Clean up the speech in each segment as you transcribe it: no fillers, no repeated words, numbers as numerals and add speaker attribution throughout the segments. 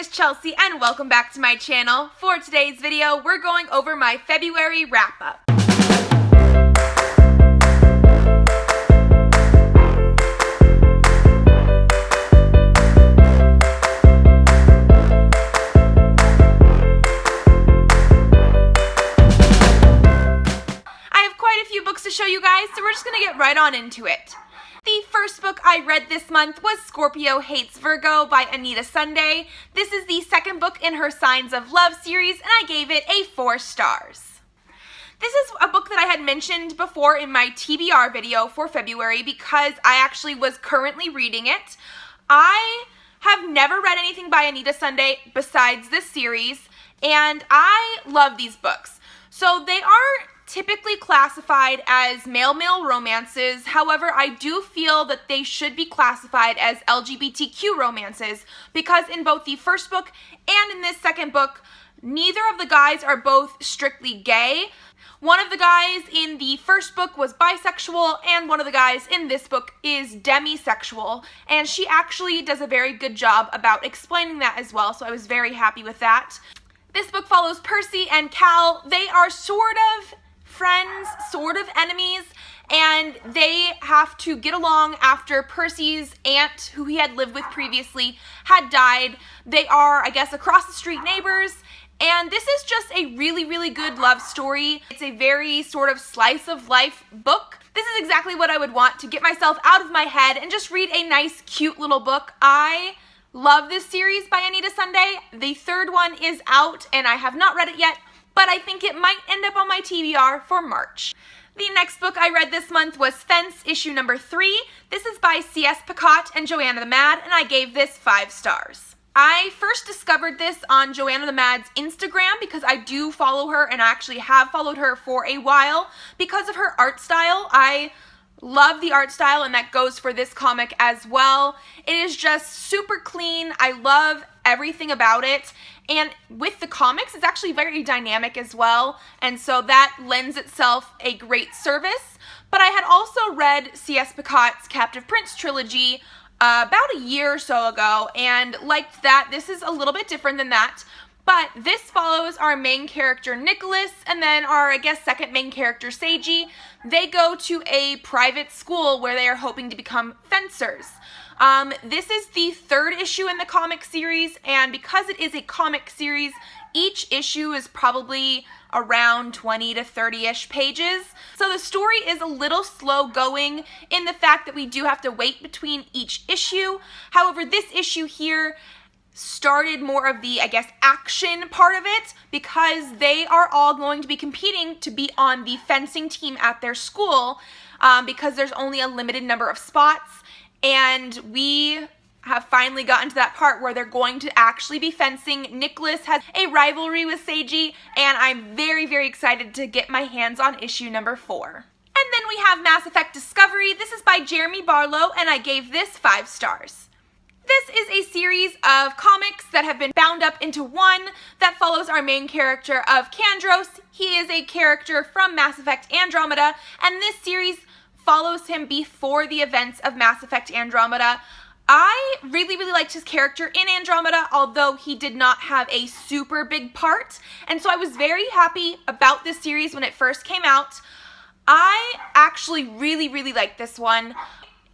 Speaker 1: is Chelsea and welcome back to my channel. For today's video, we're going over my February wrap-up. I have quite a few books to show you guys, so we're just going to get right on into it. The first book I read this month was Scorpio Hates Virgo by Anita Sunday. This is the second book in her Signs of Love series, and I gave it a 4 stars. This is a book that I had mentioned before in my TBR video for February because I actually was currently reading it. I have never read anything by Anita Sunday besides this series, and I love these books. So they are typically classified as male-male romances. However, I do feel that they should be classified as LGBTQ romances because in both the first book and in this second book, neither of the guys are both strictly gay. One of the guys in the first book was bisexual, and one of the guys in this book is demisexual, and she actually does a very good job about explaining that as well, so I was very happy with that. This book follows Percy and Cal. They are sort of friends, sort of enemies, and they have to get along after Percy's aunt, who he had lived with previously, had died. They are, I guess, across the street neighbors, and this is just a really, really good love story. It's a very sort of slice of life book. This is exactly what I would want to get myself out of my head and just read a nice, cute little book. I love this series by Anita Sunday. The third one is out, and I have not read it yet, but I think it might end up on my TBR for March. The next book I read this month was Fence, issue number 3. This is by C.S. Picot and Joanna the Mad, and I gave this 5 stars. I first discovered this on Joanna the Mad's Instagram because I do follow her, and I actually have followed her for a while because of her art style. I love the art style, and that goes for this comic as well. It is just super clean. I love everything about it. And with the comics, it's actually very dynamic as well, and so that lends itself a great service. But I had also read C.S. Picot's Captive Prince trilogy about a year or so ago, and liked that. This is a little bit different than that, but this follows our main character, Nicholas, and then our, I guess, second main character, Seiji. They go to a private school where they are hoping to become fencers. This is the 3rd issue in the comic series, and because it is a comic series, each issue is probably around 20 to 30-ish pages. So the story is a little slow going in the fact that we do have to wait between each issue. However, this issue here started more of the, I guess, action part of it because they are all going to be competing to be on the fencing team at their school because there's only a limited number of spots. And we have finally gotten to that part where they're going to actually be fencing. Nicholas has a rivalry with Seiji, and I'm very, very excited to get my hands on issue number 4. And then we have Mass Effect Discovery. This is by Jeremy Barlow, and I gave this 5 stars. This is a series of comics that have been bound up into one that follows our main character of Kandros. He is a character from Mass Effect Andromeda, and this series follows him before the events of Mass Effect Andromeda. I really, really liked his character in Andromeda, although he did not have a super big part, and so I was very happy about this series when it first came out. I actually really, really liked this one.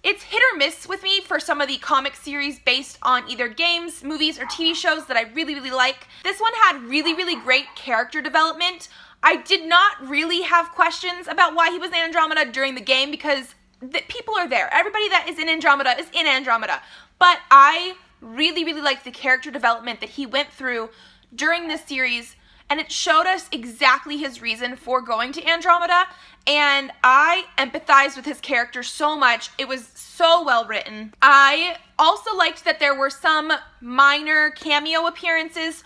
Speaker 1: It's hit or miss with me for some of the comic series based on either games, movies, or TV shows that I really, really like. This one had really, really great character development. I did not really have questions about why he was in Andromeda during the game because the people are there. Everybody that is in Andromeda is in Andromeda. But I really, really liked the character development that he went through during this series, and it showed us exactly his reason for going to Andromeda, and I empathized with his character so much. It was so well written. I also liked that there were some minor cameo appearances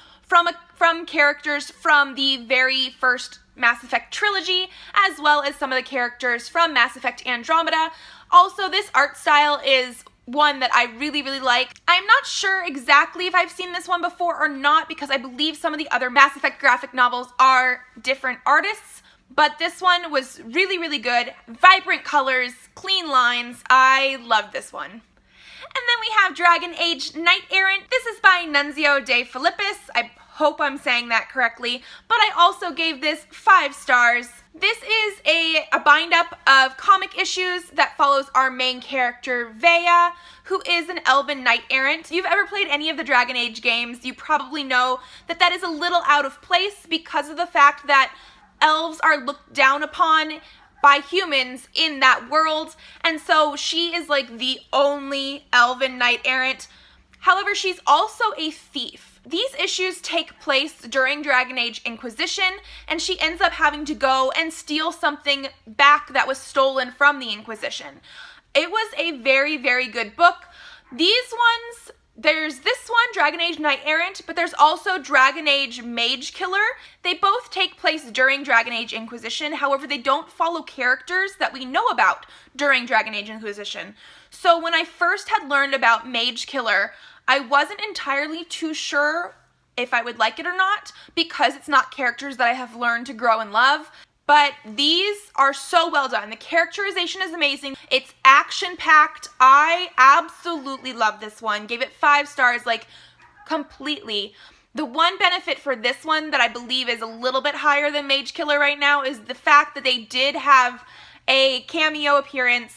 Speaker 1: from characters from the very first Mass Effect trilogy, as well as some of the characters from Mass Effect Andromeda. Also, this art style is one that I really, really like. I'm not sure exactly if I've seen this one before or not because I believe some of the other Mass Effect graphic novels are different artists, but this one was really, really good. Vibrant colors, clean lines. I loved this one. And then we have Dragon Age Knight Errant. This is by Nunzio de Philippis. I hope I'm saying that correctly, but I also gave this 5 stars. This is a bind-up of comic issues that follows our main character, Vea, who is an elven knight errant. If you've ever played any of the Dragon Age games, you probably know that that is a little out of place because of the fact that elves are looked down upon by humans in that world, and so she is like the only elven knight errant. However, she's also a thief. These issues take place during Dragon Age Inquisition, and she ends up having to go and steal something back that was stolen from the Inquisition. It was a very, very good book. These ones, there's this one, Dragon Age Knight Errant, but there's also Dragon Age Mage Killer. They both take place during Dragon Age Inquisition. However, they don't follow characters that we know about during Dragon Age Inquisition. So when I first had learned about Mage Killer, I wasn't entirely too sure if I would like it or not because it's not characters that I have learned to grow and love. But these are so well done. The characterization is amazing. It's action-packed. I absolutely love this one. Gave it 5 stars, like, completely. The one benefit for this one that I believe is a little bit higher than Mage Killer right now is the fact that they did have a cameo appearance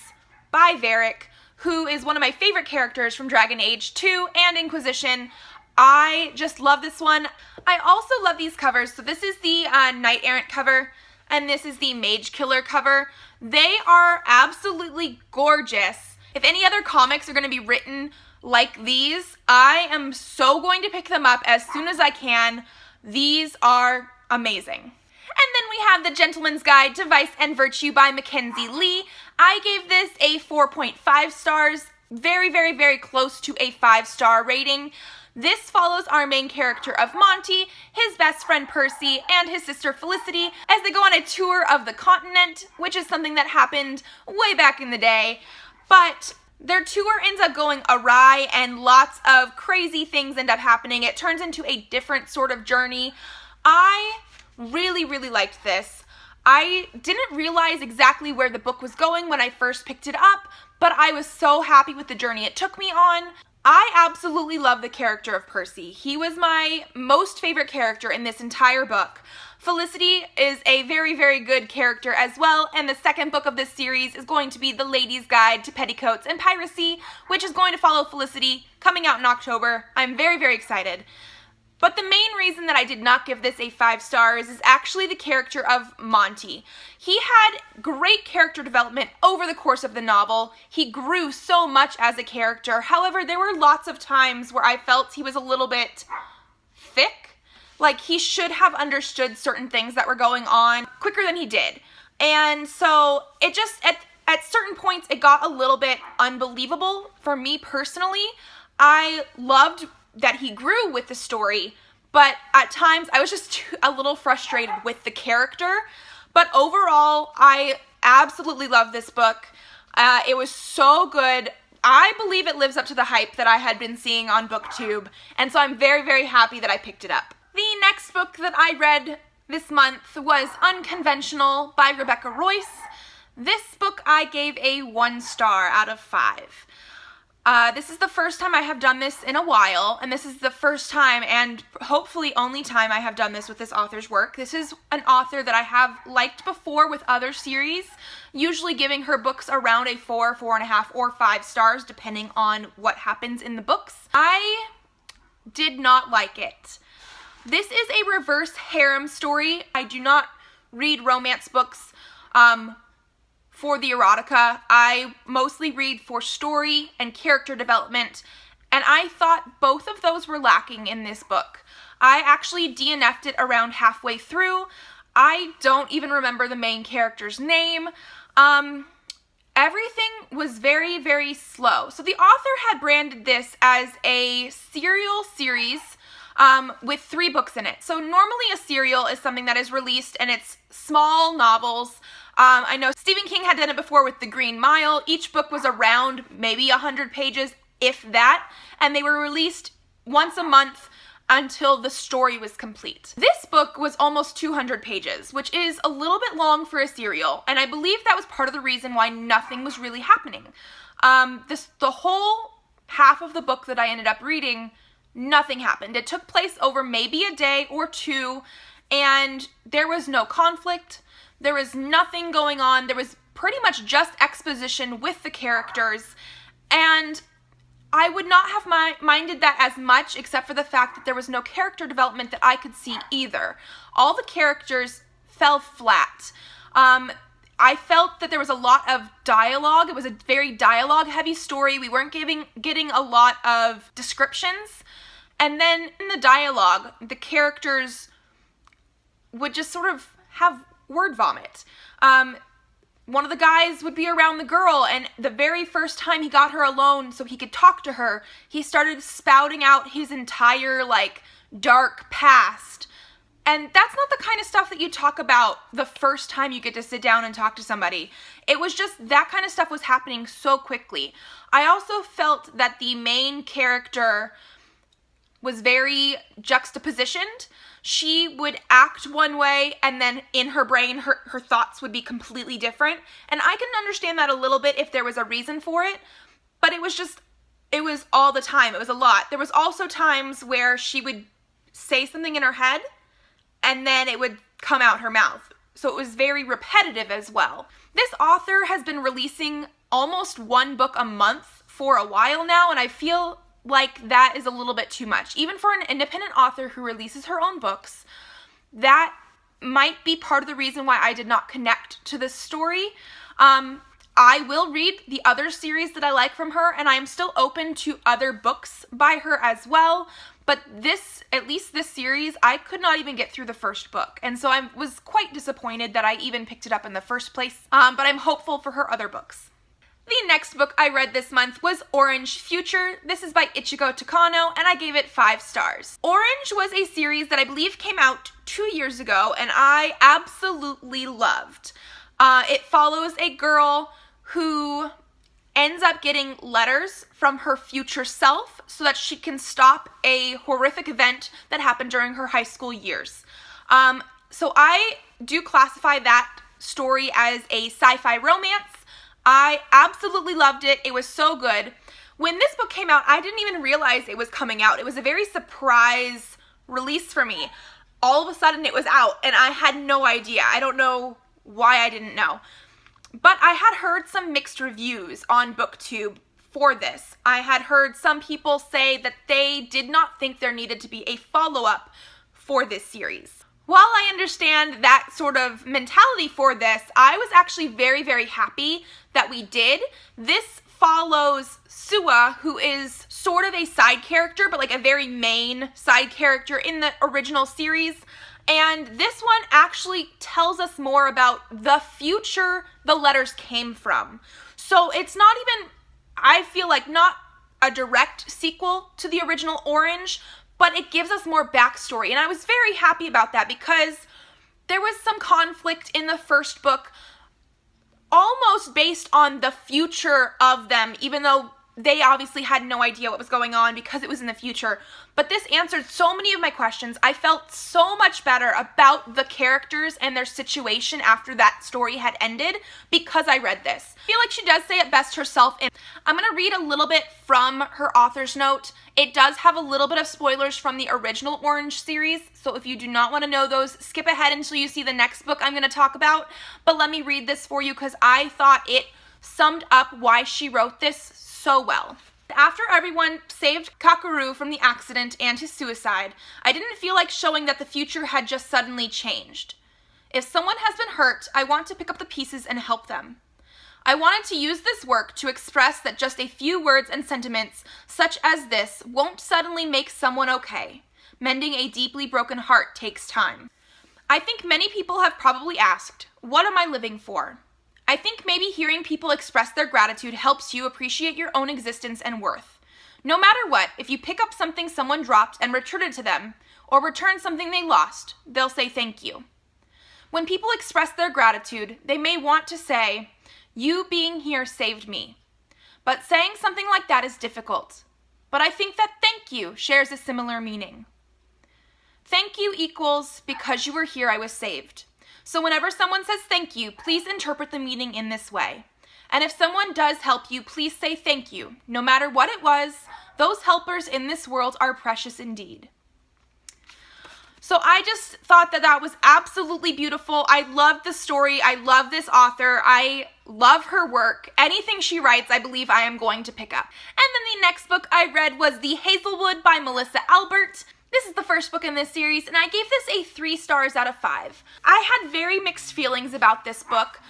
Speaker 1: by Varric, who is one of my favorite characters from Dragon Age 2 and Inquisition. I just love this one. I also love these covers. So this is the Knight Errant cover, and this is the Mage Killer cover. They are absolutely gorgeous. If any other comics are going to be written like these, I am so going to pick them up as soon as I can. These are amazing. And then we have The Gentleman's Guide to Vice and Virtue by Mackenzie Lee. I gave this a 4.5 stars, very, very, very close to a 5-star rating. This follows our main character of Monty, his best friend Percy, and his sister Felicity as they go on a tour of the continent, which is something that happened way back in the day. But their tour ends up going awry and lots of crazy things end up happening. It turns into a different sort of journey. I really, really liked this. I didn't realize exactly where the book was going when I first picked it up, but I was so happy with the journey it took me on. I absolutely love the character of Percy. He was my most favorite character in this entire book. Felicity is a very, very good character as well, and the second book of this series is going to be The Lady's Guide to Petticoats and Piracy, which is going to follow Felicity, coming out in October. I'm very, very excited. But the main reason that I did not give this a 5 stars is actually the character of Monty. He had great character development over the course of the novel. He grew so much as a character. However, there were lots of times where I felt he was a little bit thick. Like, he should have understood certain things that were going on quicker than he did. And so it just, at certain points, it got a little bit unbelievable for me personally. I loved that he grew with the story, but at times I was just a little frustrated with the character. But overall, I absolutely love this book. It was so good. I believe it lives up to the hype that I had been seeing on BookTube, and so I'm very, very happy that I picked it up. The next book that I read this month was Unconventional by Rebecca Royce. This book I gave a 1 star out of 5. This is the first time I have done this in a while, and this is the first time and hopefully only time I have done this with this author's work. This is an author that I have liked before with other series, usually giving her books around a 4, 4.5, or 5 stars, depending on what happens in the books. I did not like it. This is a reverse harem story. I do not read romance books for the erotica. I mostly read for story and character development, and I thought both of those were lacking in this book. I actually DNF'd it around halfway through. I don't even remember the main character's name. Everything was very, very slow. So the author had branded this as a serial series with 3 books in it. So normally a serial is something that is released and it's small novels. I know Stephen King had done it before with The Green Mile. Each book was around maybe 100 pages, if that, and they were released once a month until the story was complete. This book was almost 200 pages, which is a little bit long for a serial, and I believe that was part of the reason why nothing was really happening. The whole half of the book that I ended up reading, nothing happened. It took place over maybe a day or two, and there was no conflict. There was nothing going on. There was pretty much just exposition with the characters, and I would not have minded that as much, except for the fact that there was no character development that I could see either. All the characters fell flat. I felt that there was a lot of dialogue. It was a very dialogue-heavy story. We weren't getting a lot of descriptions. And then in the dialogue, the characters would just sort of have word vomit. One of the guys would be around the girl, and the very first time he got her alone so he could talk to her, he started spouting out his entire, dark past. And that's not the kind of stuff that you talk about the first time you get to sit down and talk to somebody. It was just that kind of stuff was happening so quickly. I also felt that the main character was very juxtapositioned. She would act one way, and then in her brain, her thoughts would be completely different. And I can understand that a little bit if there was a reason for it, but it was all the time. It was a lot. There was also times where she would say something in her head, and then it would come out her mouth. So it was very repetitive as well. This author has been releasing almost one book a month for a while now, and I feel like that is a little bit too much. Even for an independent author who releases her own books, that might be part of the reason why I did not connect to this story. I will read the other series that I like from her, and I am still open to other books by her as well. But at least this series, I could not even get through the first book. And so I was quite disappointed that I even picked it up in the first place. But I'm hopeful for her other books. The next book I read this month was Orange Future. This is by Ichigo Takano, and I gave it 5 stars. Orange was a series that I believe came out 2 years ago, and I absolutely loved. It follows a girl who ends up getting letters from her future self so that she can stop a horrific event that happened during her high school years. So I do classify that story as a sci-fi romance. I absolutely loved it. It was so good. When this book came out, I didn't even realize it was coming out. It was a very surprise release for me. All of a sudden it was out, and I had no idea. I don't know why I didn't know. But I had heard some mixed reviews on BookTube for this. I had heard some people say that they did not think there needed to be a follow-up for this series. While I understand that sort of mentality for this, I was actually very, very happy that we did. This follows Sua, who is sort of a side character, but like a very main side character in the original series. And this one actually tells us more about the future the letters came from. So it's not even, I feel like, not a direct sequel to the original Orange, but it gives us more backstory. And I was very happy about that because there was some conflict in the first book, almost based on the future of them, even though they obviously had no idea what was going on because it was in the future. But this answered so many of my questions. I felt so much better about the characters and their situation after that story had ended because I read this. I feel like she does say it best herself. And I'm going to read a little bit from her author's note. It does have a little bit of spoilers from the original Orange series, so if you do not want to know those, skip ahead until you see the next book I'm going to talk about. But let me read this for you because I thought it summed up why she wrote this so well. After everyone saved Kakeru from the accident and his suicide, I didn't feel like showing that the future had just suddenly changed. If someone has been hurt, I want to pick up the pieces and help them. I wanted to use this work to express that just a few words and sentiments such as this won't suddenly make someone okay. Mending a deeply broken heart takes time. I think many people have probably asked, what am I living for? I think maybe hearing people express their gratitude helps you appreciate your own existence and worth. No matter what, if you pick up something someone dropped and return it to them, or return something they lost, they'll say thank you. When people express their gratitude, they may want to say, you being here saved me. But saying something like that is difficult. But I think that thank you shares a similar meaning. Thank you equals because you were here I was saved. So whenever someone says thank you, please interpret the meaning in this way. And if someone does help you, please say thank you. No matter what it was, those helpers in this world are precious indeed. So I just thought that that was absolutely beautiful. I love the story. I love this author. I love her work. Anything she writes, I believe I am going to pick up. And then the next book I read was The Hazel Wood by Melissa Albert. This is the first book in this series, and I gave this a 3 stars out of 5. I had very mixed feelings about this book.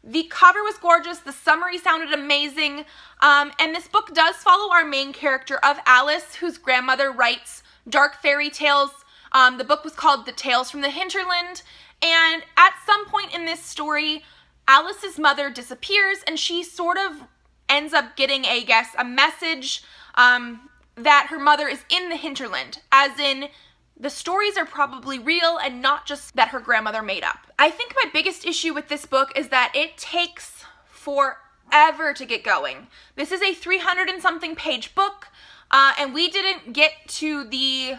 Speaker 1: The cover was gorgeous, the summary sounded amazing, and this book does follow our main character of Alice, whose grandmother writes dark fairy tales. The book was called The Tales from the Hinterland, and at some point in this story, Alice's mother disappears, and she sort of ends up getting, a message that her mother is in the hinterland, as in the stories are probably real and not just that her grandmother made up. I think my biggest issue with this book is that it takes forever to get going. This is a 300 and something page book, and we didn't get to the,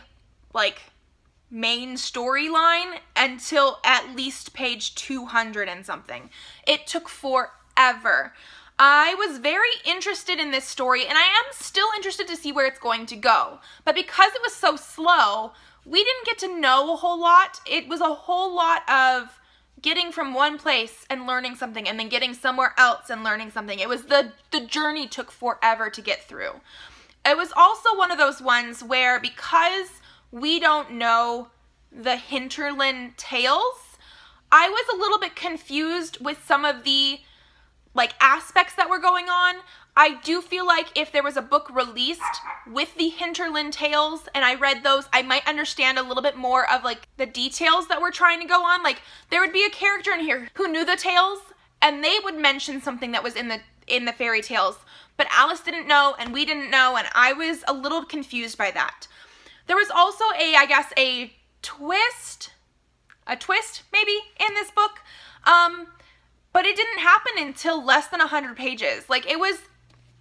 Speaker 1: main storyline until at least page 200 and something. It took forever. I was very interested in this story, and I am still interested to see where it's going to go. But because it was so slow, we didn't get to know a whole lot. It was a whole lot of getting from one place and learning something, and then getting somewhere else and learning something. It was the journey took forever to get through. It was also one of those ones where, because we don't know the hinterland tales, I was a little bit confused with some of the aspects that were going on. I do feel like if there was a book released with the hinterland tales and I read those, I might understand a little bit more of the details that were trying to go on. There would be a character in here who knew the tales, and they would mention something that was in the fairy tales, but Alice didn't know and we didn't know, and I was a little confused by that. There was also a twist maybe in this book, but it didn't happen until less than 100 pages.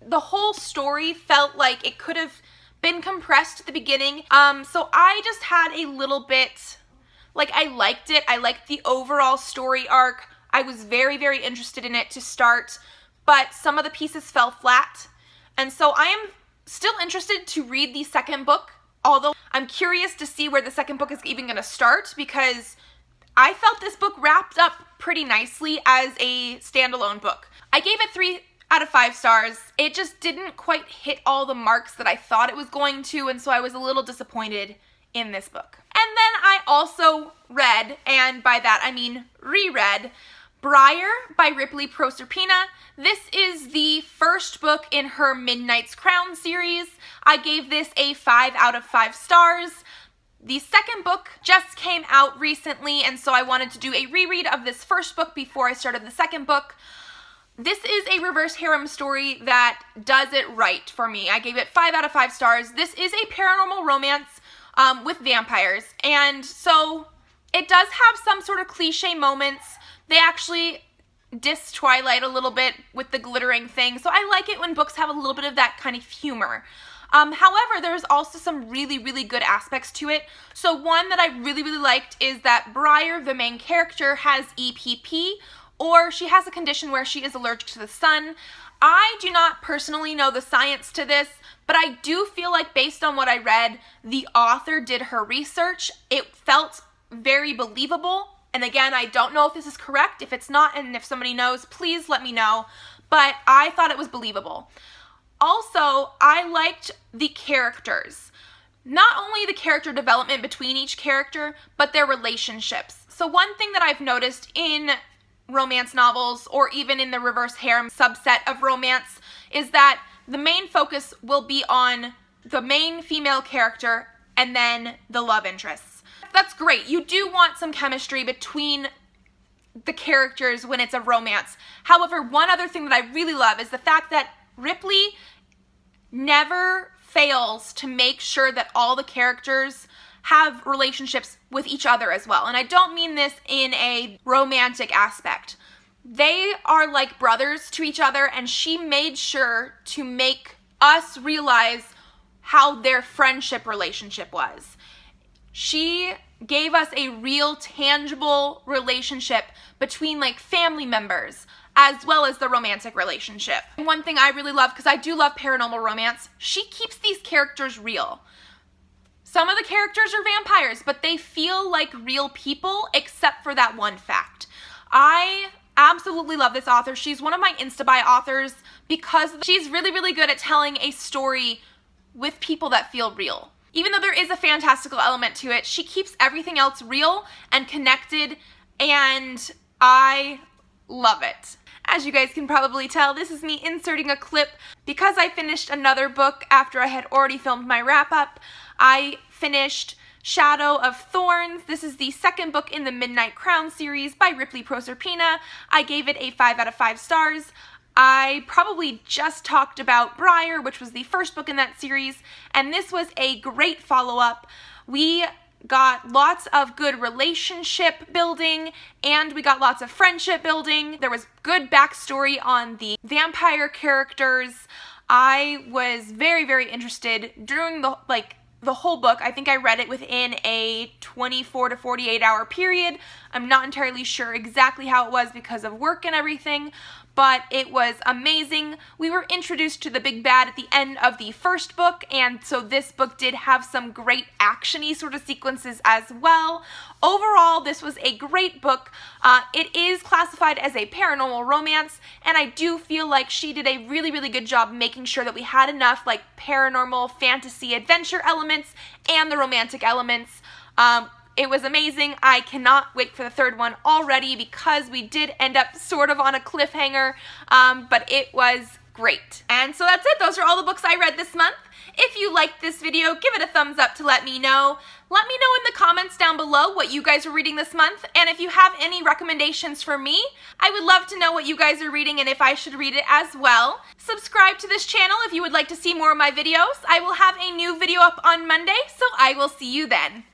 Speaker 1: The whole story felt like it could have been compressed at the beginning. So I just had a little bit, I liked it. I liked the overall story arc. I was very, very interested in it to start, but some of the pieces fell flat. And so I am still interested to read the second book, although I'm curious to see where the second book is even going to start, because I felt this book wrapped up pretty nicely as a standalone book. I gave it 3 out of 5 stars. It just didn't quite hit all the marks that I thought it was going to, and so I was a little disappointed in this book. And then I also read, and by that I mean reread, Briar by Ripley Proserpina. This is the first book in her Midnight's Crown series. I gave this a 5 out of 5 stars. The second book just came out recently, and so I wanted to do a reread of this first book before I started the second book. This is a reverse harem story that does it right for me. I gave it 5 out of 5 stars. This is a paranormal romance with vampires, and so it does have some sort of cliche moments. They actually diss Twilight a little bit with the glittering thing, so I like it when books have a little bit of that kind of humor. However, there's also some really, really good aspects to it. So one that I really, really liked is that Briar, the main character, has EPP, or she has a condition where she is allergic to the sun. I do not personally know the science to this, but I do feel like based on what I read, the author did her research. It felt very believable. And again, I don't know if this is correct. If it's not, and if somebody knows, please let me know. But I thought it was believable. Also, I liked the characters. Not only the character development between each character, but their relationships. So one thing that I've noticed in romance novels, or even in the reverse harem subset of romance, is that the main focus will be on the main female character and then the love interests. That's great. You do want some chemistry between the characters when it's a romance. However, one other thing that I really love is the fact that Ripley never fails to make sure that all the characters have relationships with each other as well. And I don't mean this in a romantic aspect. They are like brothers to each other, and she made sure to make us realize how their friendship relationship was. She gave us a real tangible relationship between family members. as well as the romantic relationship. And one thing I really love, because I do love paranormal romance, she keeps these characters real. Some of the characters are vampires, but they feel like real people, except for that one fact. I absolutely love this author. She's one of my Instabuy authors because she's really, really good at telling a story with people that feel real. Even though there is a fantastical element to it, she keeps everything else real and connected, and I love it. As you guys can probably tell, this is me inserting a clip because I finished another book after I had already filmed my wrap-up. I finished Shadow of Thorns. This is the second book in the Midnight Crown series by Ripley Proserpina. I gave it a 5 out of 5 stars. I probably just talked about Briar, which was the first book in that series, and this was a great follow-up. We got lots of good relationship building, and we got lots of friendship building. There was good backstory on the vampire characters. I was very, very interested during the whole book. I think I read it within a 24 to 48 hour period. I'm not entirely sure exactly how it was because of work and everything, but it was amazing. We were introduced to the big bad at the end of the first book, and so this book did have some great action-y sort of sequences as well. Overall, this was a great book. It is classified as a paranormal romance, and I do feel like she did a really, really good job making sure that we had enough like paranormal fantasy adventure elements and the romantic elements. It was amazing. I cannot wait for the third one already because we did end up sort of on a cliffhanger, but it was great. And so that's it. Those are all the books I read this month. If you liked this video, give it a thumbs up to let me know. Let me know in the comments down below what you guys are reading this month, and if you have any recommendations for me, I would love to know what you guys are reading and if I should read it as well. Subscribe to this channel if you would like to see more of my videos. I will have a new video up on Monday, so I will see you then.